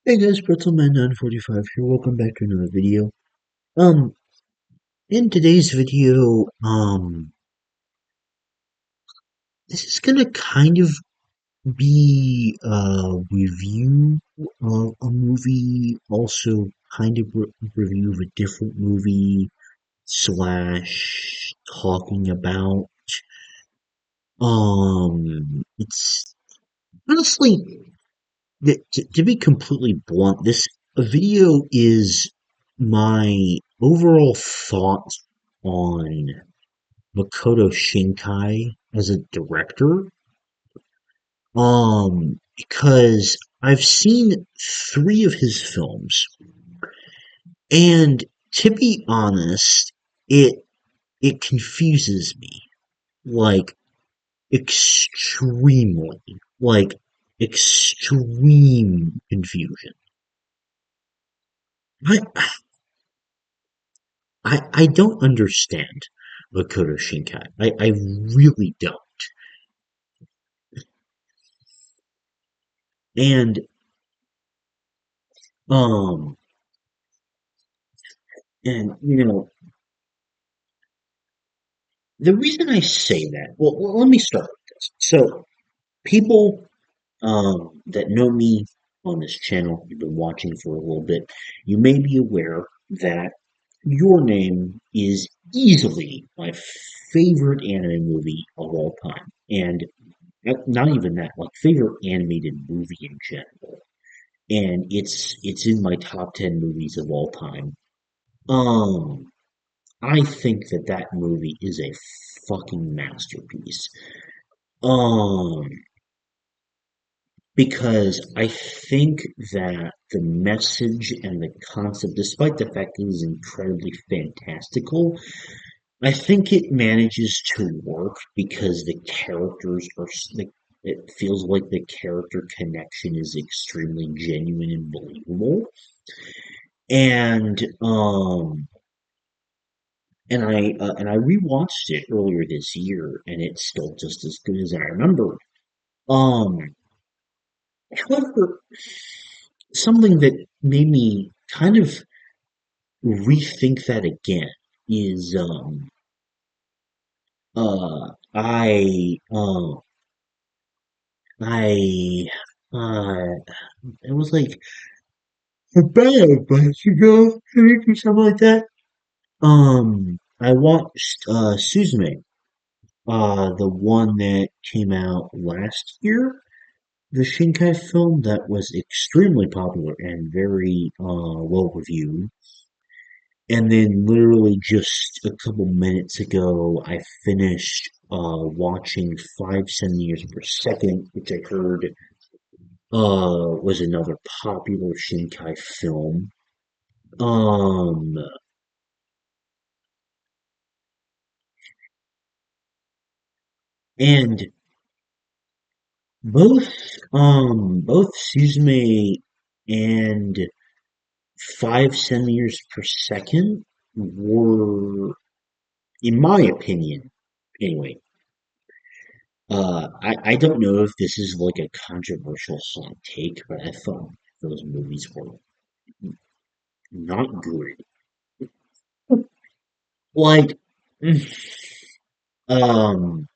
Hey guys, Pretzelman945 here. Welcome back to another video. Um, in today's video, this is gonna kind of be a review of a movie, also kind of review of a different movie slash talking about. It's honestly, to be completely blunt, this video is my overall thoughts on Makoto Shinkai as a director. Because I've seen three of his films, and to be honest, it it confuses me, like extremely, like extreme confusion. I I don't understand Makoto Shinkai. I really don't. And um and the reason I say that, well let me start with this. So people that know me on this channel, you've been watching for a little bit, you may be aware that Your Name is easily my favorite anime movie of all time. And not even that, like favorite animated movie in general. And it's in my top 10 movies of all time. Um, I think that that movie is a fucking masterpiece. Um, because I think that the message and the concept, despite the fact it is incredibly fantastical, I think it manages to work because the characters are it feels like the character connection is extremely genuine and believable. And and I rewatched it earlier this year, and it's still just as good as I remember. Um, However, something that made me kind of rethink that again is I I uh it was like about a month ago, maybe something like that. I watched Suzume, the one that came out last year, the Shinkai film that was extremely popular and very well reviewed. And then literally just a couple minutes ago, I finished watching 5 centimeters per second, which I heard was another popular Shinkai film. Um, and both both Suzume and 5 centimeters per second were, in my opinion, anyway. I don't know if this is like a controversial hot take, but I thought those movies were not good. Like, um,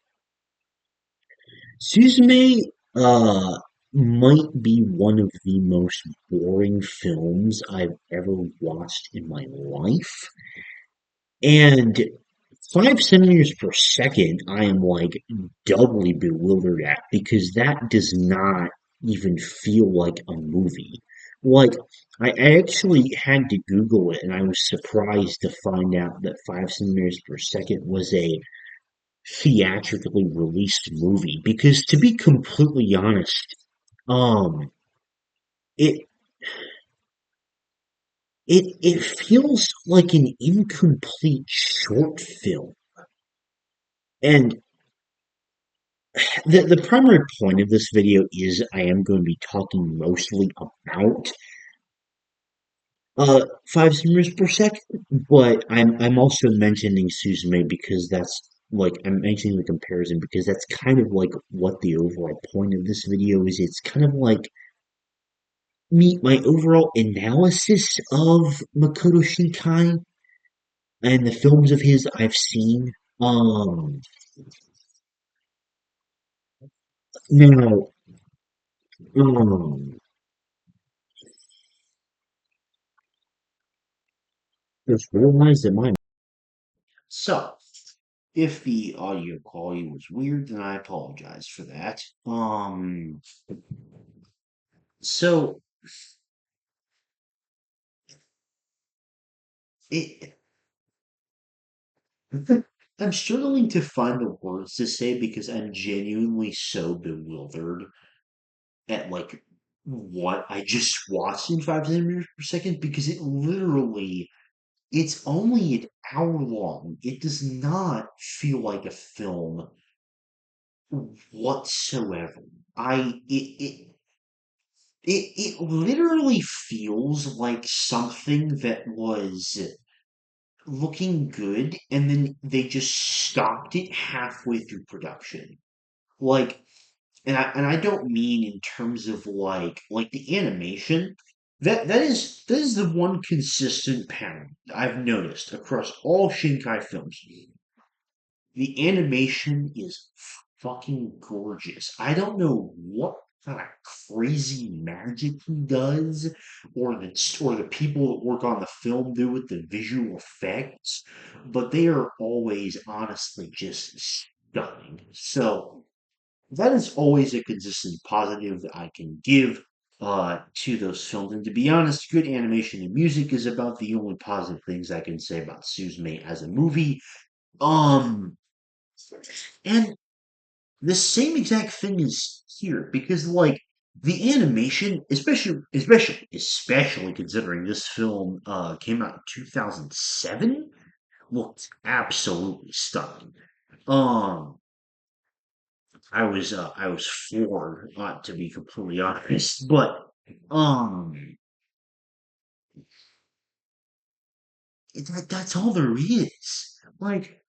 Suzume, might be one of the most boring films I've ever watched in my life. And 5 centimeters per second, I am like doubly bewildered at because that does not even feel like a movie. Like, I actually had to Google it and I was surprised to find out that 5 centimeters per second was a theatrically released movie. Because to be completely honest, um, it it feels like an incomplete short film. And the primary point of this video is I am going to be talking mostly about 5 centimeters per second, but I'm also mentioning Suzume because that's like I'm mentioning the comparison because that's kind of like what the overall point of this video is. It's kind of like me my overall analysis of Makoto Shinkai and the films of his I've seen. Um, now, um, just realized that my so if the audio quality was weird, then I apologize for that. So it I'm struggling to find the words to say because I'm genuinely so bewildered at like what I just watched in 5 centimeters per second because it literally it's only an hour long. It does not feel like a film whatsoever. I it literally feels like something that was looking good and then they just stopped it halfway through production. Like and I don't mean in terms of like the animation. That is the one consistent pattern I've noticed across all Shinkai films. The animation is fucking gorgeous. I don't know what kind of crazy magic he does, or the people that work on the film do with the visual effects, but they are always honestly just stunning. So that is always a consistent positive that I can give to those films. And to be honest, good animation and music is about the only positive things I can say about Suzume as a movie. Um, and the same exact thing is here because like the animation, especially considering this film came out in 2007, looked absolutely stunning. Um, I was floored, to be completely honest, but um, that's all there is. Like,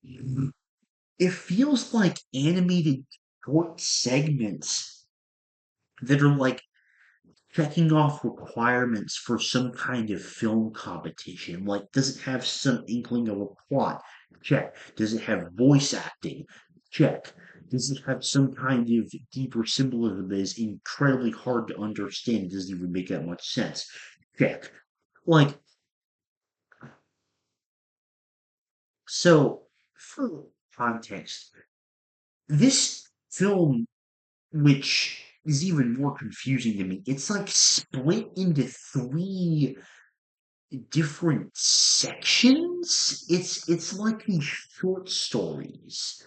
it feels like animated short segments that are like checking off requirements for some kind of film competition. Like, does it have some inkling of a plot? Check. Does it have voice acting? Check. Does it have some kind of deeper symbolism that is incredibly hard to understand? It doesn't even make that much sense. Check. Like, so for context, this film, which is even more confusing to me, it's like split into three different sections. It's like these short stories.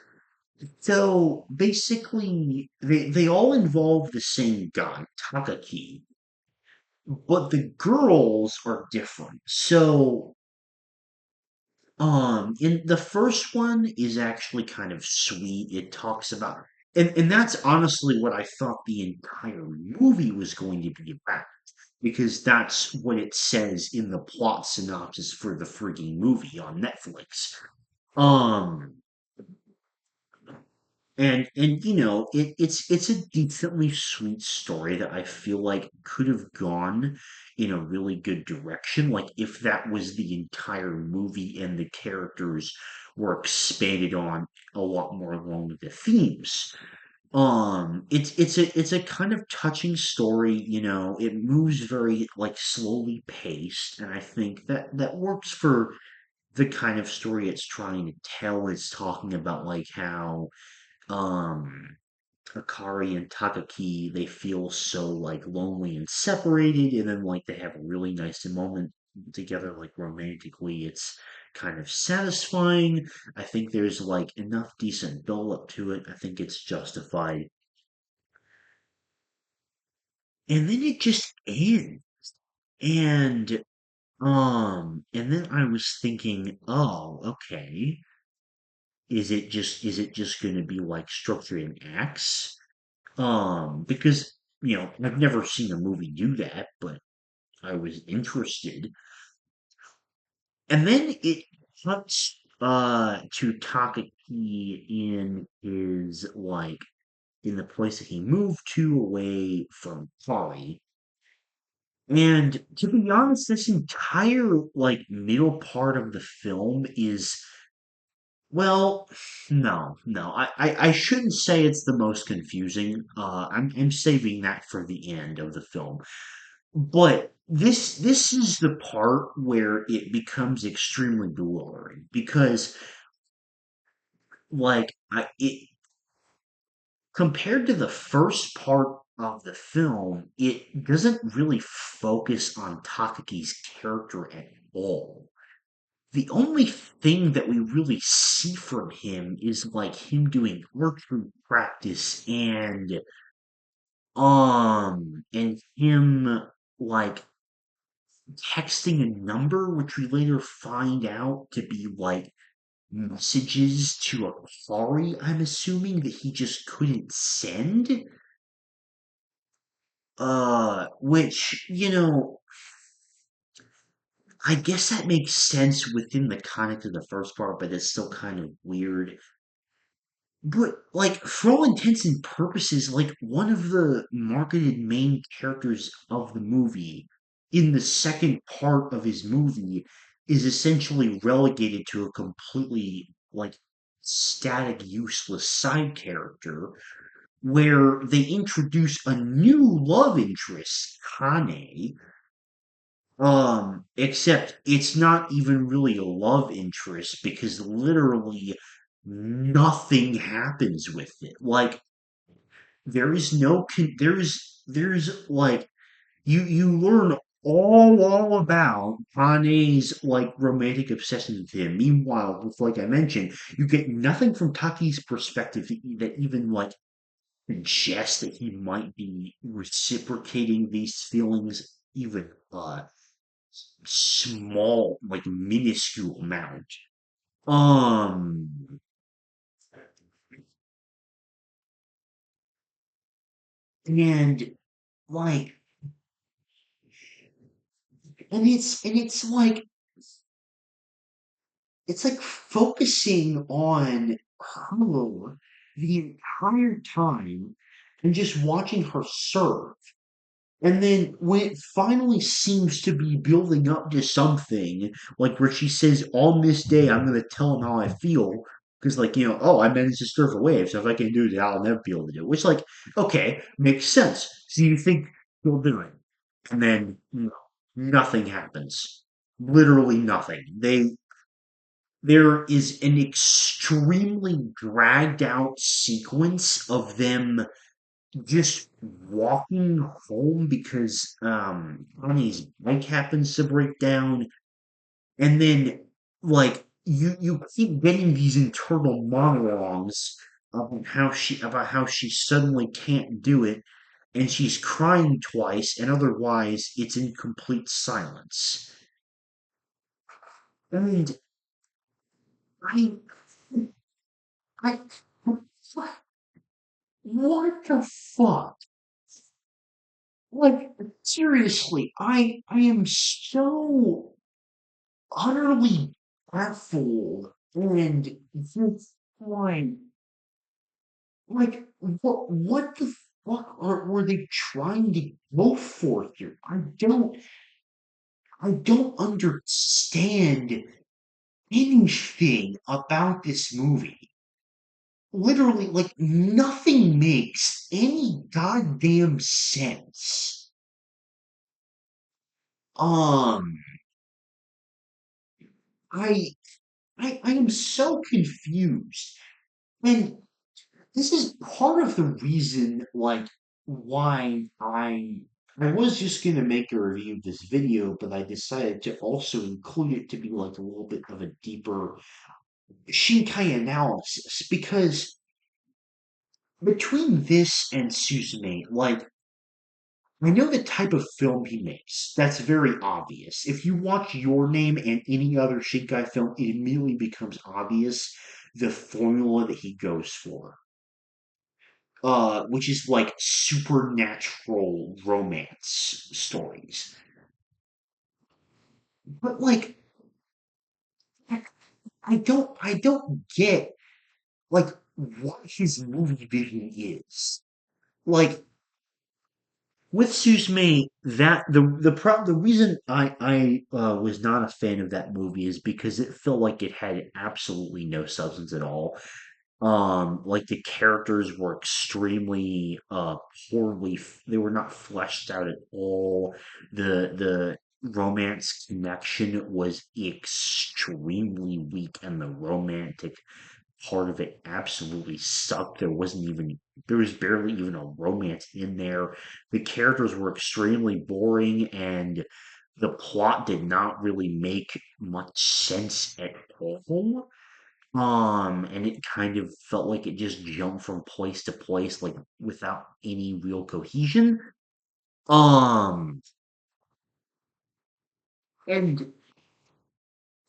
So basically, they all involve the same guy, Takaki, but the girls are different. So in the first one is actually kind of sweet. It talks about and that's honestly what I thought the entire movie was going to be about because that's what it says in the plot synopsis for the frigging movie on Netflix. Um, and it's a decently sweet story that I feel like could have gone in a really good direction. Like if that was the entire movie and the characters were expanded on a lot more along the themes. It's a kind of touching story, it moves very like slowly paced, and I think that works for the kind of story it's trying to tell. It's talking about like how um Akari and Takaki they feel so like lonely and separated, and then like they have a really nice moment together, like romantically. It's kind of satisfying. I think there's like enough decent build up to it. I think it's justified. And then it just ends. And and then I was thinking, oh, okay, is it just gonna be like structured in acts? Because I've never seen a movie do that, but I was interested. And then it cuts to Takaki in his like in the place that he moved to away from Polly. And to be honest, this entire like middle part of the film is well, no. I shouldn't say it's the most confusing. I'm saving that for the end of the film. But this is the part where it becomes extremely bewildering because it compared to the first part of the film, it doesn't really focus on Takaki's character at all. The only thing that we really see from him is like him doing archery practice and him like texting a number which we later find out to be like messages to a Kari, I'm assuming that he just couldn't send. Which, I guess that makes sense within the context of the first part, but it's still kind of weird. But, like, for all intents and purposes, like, one of the marketed main characters of the movie in the second part of his movie is essentially relegated to a completely, like, static, useless side character where they introduce a new love interest, Kane, except it's not even really a love interest because literally nothing happens with it. Like there is no there's like you learn all about Hane's like romantic obsession with him. Meanwhile, with like I mentioned, you get nothing from Taki's perspective that even like suggests that he might be reciprocating these feelings even small, like minuscule amount. Um, and like, and it's like focusing on her the entire time and just watching her serve. And then when it finally seems to be building up to something, like where she says, on this day, I'm going to tell him how I feel. Because, like, oh, I managed to surf a wave, so if I can do that, I'll never be able to do it. Which, like, okay, makes sense. So you think you'll do it. And then, no, nothing happens. Literally nothing. There is an extremely dragged out sequence of them just walking home because Connie's bike happens to break down, and then like you keep getting these internal monologues about how she suddenly can't do it, and she's crying twice, and otherwise it's in complete silence. And I I what the fuck? Like seriously, I am so utterly baffled and just like what the fuck were they trying to go for here? I don't understand anything about this movie. Literally, like nothing makes any goddamn sense. Um, I I am so confused. And this is part of the reason, like, why I was just gonna make a review of this video, but I decided to also include it to be like a little bit of a deeper Shinkai analysis because between this and Suzume, like I know the type of film he makes. That's very obvious. If you watch Your Name and any other Shinkai film, it immediately becomes obvious the formula that he goes for. Which is like supernatural romance stories. But like, I I don't get like what his movie vision is. Like with Suzume, that the reason I was not a fan of that movie is because it felt like it had absolutely no substance at all. Like the characters were extremely they were not fleshed out at all. The romance connection was extremely weak, and the romantic part of it absolutely sucked. There was barely even a romance in there. The characters were extremely boring, and the plot did not really make much sense at all. And it kind of felt like it just jumped from place to place, like without any real cohesion. Um, and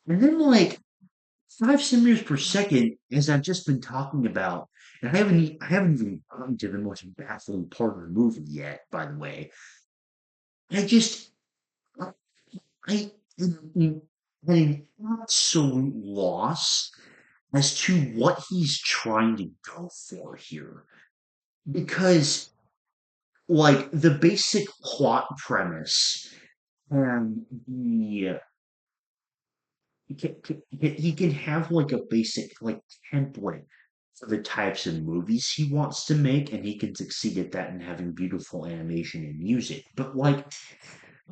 and then like 5 centimeters per second, as I've just been talking about, and I haven't even gotten to the most baffling part of the movie yet, by the way. I just I I am at an absolute loss as to what he's trying to go for here. Because like the basic plot premise and he can have like a basic like template for the types of movies he wants to make, and he can succeed at that in having beautiful animation and music. But like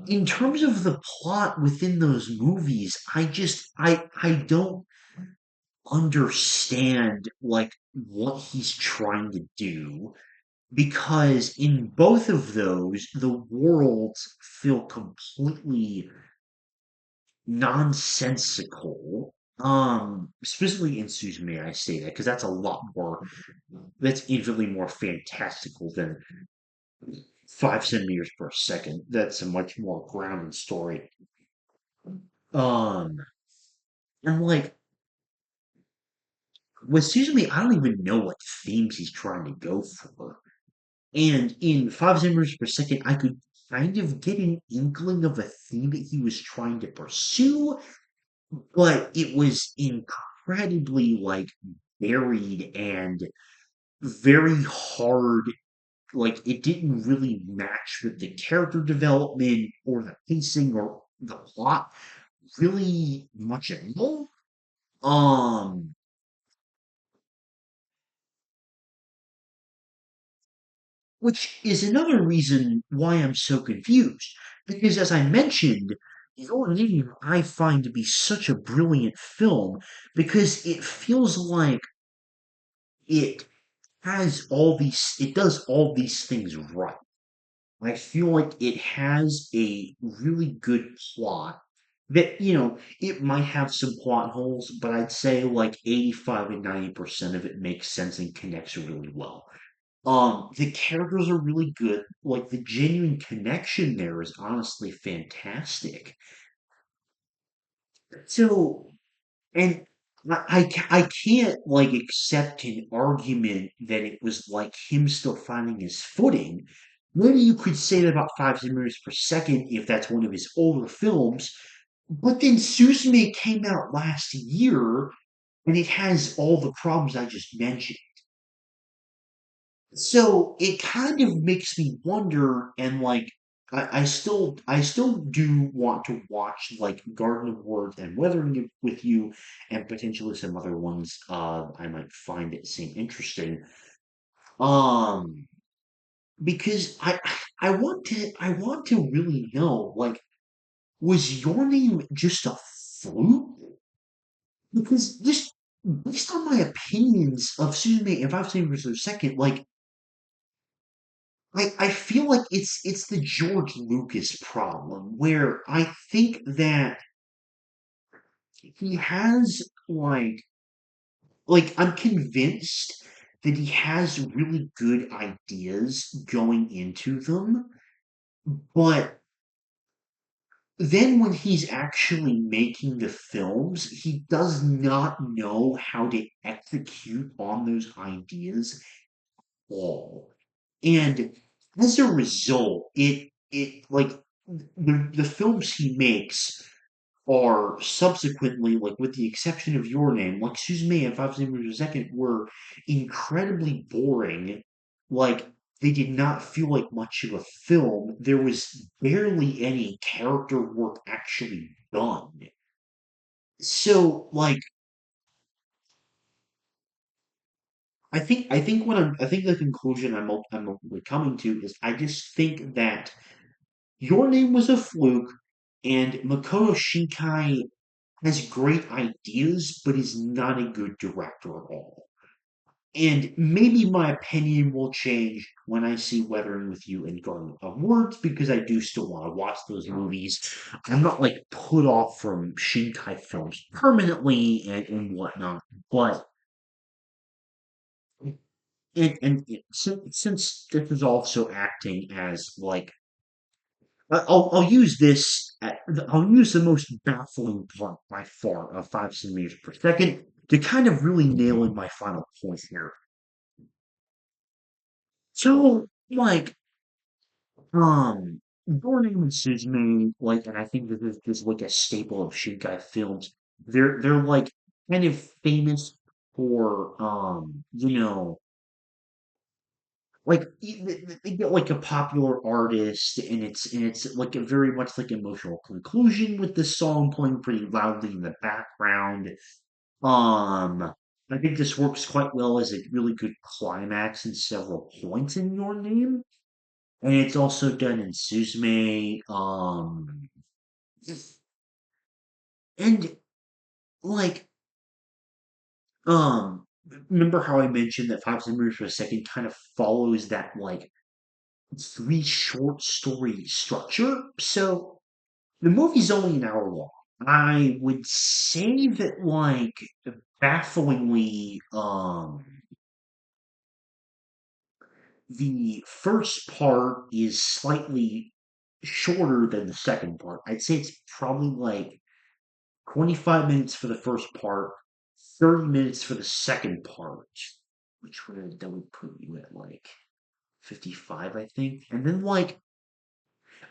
in terms of the plot within those movies, I don't understand like what he's trying to do, because in both of those, the worlds feel completely nonsensical. Specifically in Suzume, I say that because that's infinitely more fantastical than 5 centimeters per second. That's a much more grounded story. Um, and like with Suzume, I don't even know what themes he's trying to go for. And in 5 centimeters per second, I could kind of get an inkling of a theme that he was trying to pursue, but it was incredibly like buried and very hard. Like it didn't really match with the character development or the pacing or the plot really much at all. Um, which is another reason why I'm so confused. Because as I mentioned, Your Name I find to be such a brilliant film because it feels like it it does all these things right. I feel like it has a really good plot that, it might have some plot holes, but I'd say like 85 and 90% of it makes sense and connects really well. The characters are really good. Like the genuine connection there is honestly fantastic. So, and I can't like accept an argument that it was like him still finding his footing. Maybe you could say that about 5 centimeters per second if that's one of his older films, but then Suzume came out last year and it has all the problems I just mentioned. So it kind of makes me wonder, and like I still do want to watch like Garden of Words and Weathering It with you, and potentially some other ones I might find it seem interesting. Um, because I want to really know, like, was Your Name just a fluke? Because just based on my opinions of Susan and 5 centimeters per second, like I feel like it's the George Lucas problem where I think that he has I'm convinced that he has really good ideas going into them, but then when he's actually making the films, he does not know how to execute on those ideas all. And as a result, it like the films he makes are subsequently, like with the exception of your name, like Suzume and Five Centimeters a Second were incredibly boring. Like they did not feel like much of a film. There was barely any character work actually done. So, like, I think the conclusion I'm ultimately coming to is I just think that your name was a fluke, and Makoto Shinkai has great ideas, but is not a good director at all. And maybe my opinion will change when I see Weathering with You and Garden of Words because I do still want to watch those movies. I'm not like put off from Shinkai films permanently and whatnot, but since this is also acting as like I'll use this. I'll use the most baffling part by far of 5 centimeters per second to kind of really nail in my final point here. So, like, Your Name and Suzume, like, and I think that this is like a staple of Shinkai films. They're like kind of famous for like they get like a popular artist and it's like a very much like emotional conclusion with the song playing pretty loudly in the background. um I think this works quite well as a really good climax in several points in Your Name, and it's also done in Suzume. And like um remember how I mentioned that 5 centimeters per second kind of follows that like three short story structure. So the movie's only an hour long. I would say that like bafflingly, the first part is slightly shorter than the second part. I'd say it's probably like 25 minutes for the first part, 30 minutes for the second part, which would that would put you at like 55, I think. And then like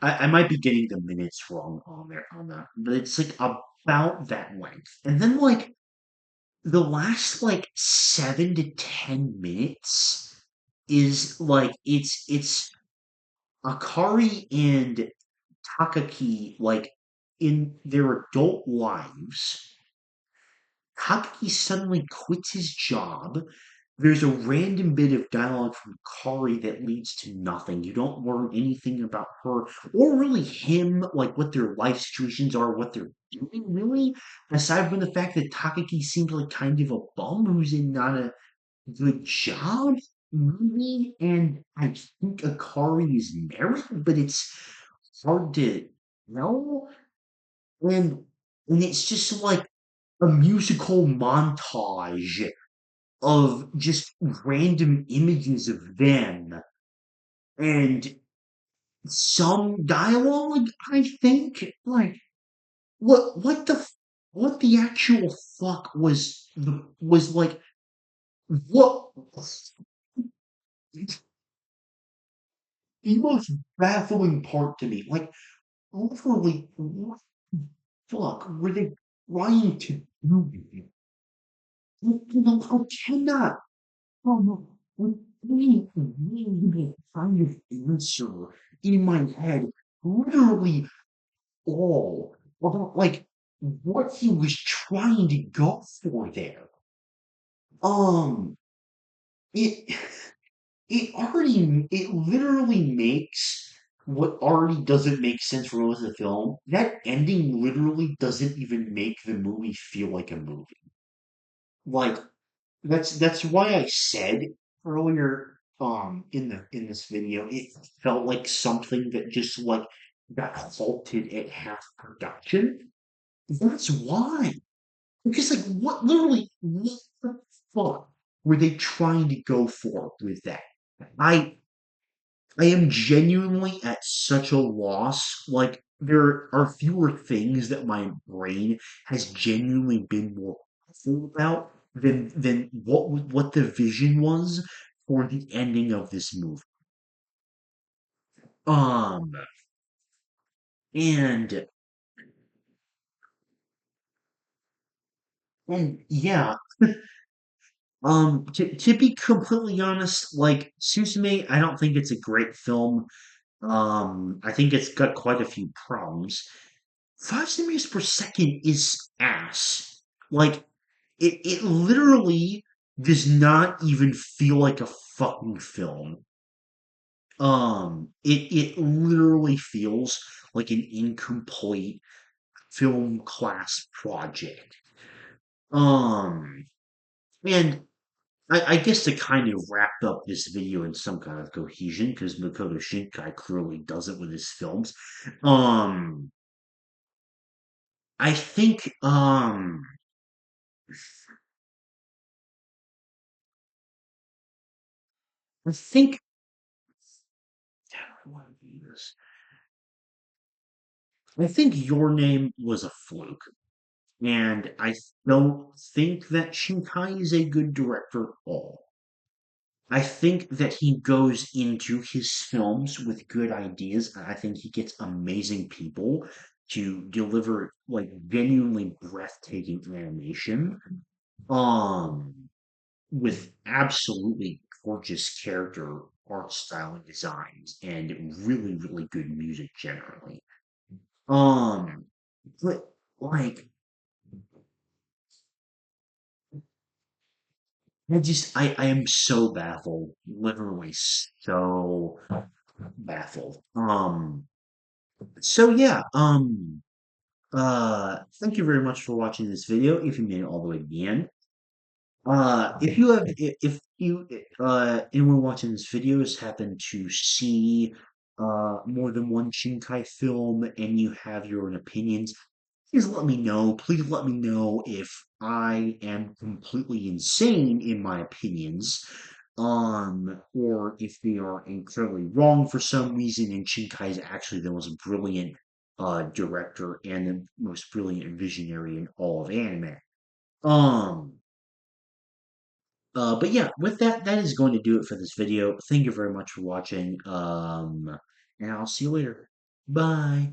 I might be getting the minutes wrong on there on that, but it's like about that length. And then like the last like 7 to 10 minutes is like it's Akari and Takaki like in their adult lives. Takaki suddenly quits his job. There's a random bit of dialogue from Kari that leads to nothing. You don't learn anything about her or really him, like what their life situations are, what they're doing, really. Aside from the fact that Takaki seems like kind of a bum who's in not a good job, maybe. And I think Akari is married, but it's hard to know. And and it's just like a musical montage of just random images of them and some dialogue, I think. Like what the what the actual fuck was like what the most baffling part to me. Like literally what the fuck were they trying to do? I cannot with any kind of answer in my head, literally all about like what he was trying to go for there. Um, it it literally makes what already doesn't make sense for most of the film. That ending literally doesn't even make the movie feel like a movie. Like that's why I said earlier in this video it felt like something that just like got halted at half production. That's why. Because like what the fuck were they trying to go for with that? I I am genuinely at such a loss. Like there are fewer things that my brain has genuinely been more thoughtful about than what the vision was for the ending of this movie. Um, and And yeah, to be completely honest, like Suzume, I don't think it's a great film. I think it's got quite a few problems. 5 centimeters per second is ass. Like, it literally does not even feel like a fucking film. It literally feels like an incomplete film class project. Um, and I guess to kind of wrap up this video in some kind of cohesion, because Makoto Shinkai clearly does it with his films. Um, I think, I think, I want to do this. I think Your Name was a fluke, and I don't think that Shinkai is a good director at all. I think that he goes into his films with good ideas, and I think he gets amazing people to deliver like genuinely breathtaking animation. Um, with absolutely gorgeous character art style and designs, and really, really good music generally. Um, but like I am so baffled, literally so baffled. So yeah, thank you very much for watching this video. If you made it all the way to the end, if you have, if you, anyone watching this video has happened to see, more than one Shinkai film and you have your own opinions, please let me know. Please let me know if I am completely insane in my opinions, or if they are incredibly wrong for some reason, and Shinkai is actually the most brilliant director and the most brilliant visionary in all of anime. Um, but yeah, with that, that is going to do it for this video. Thank you very much for watching. And I'll see you later. Bye.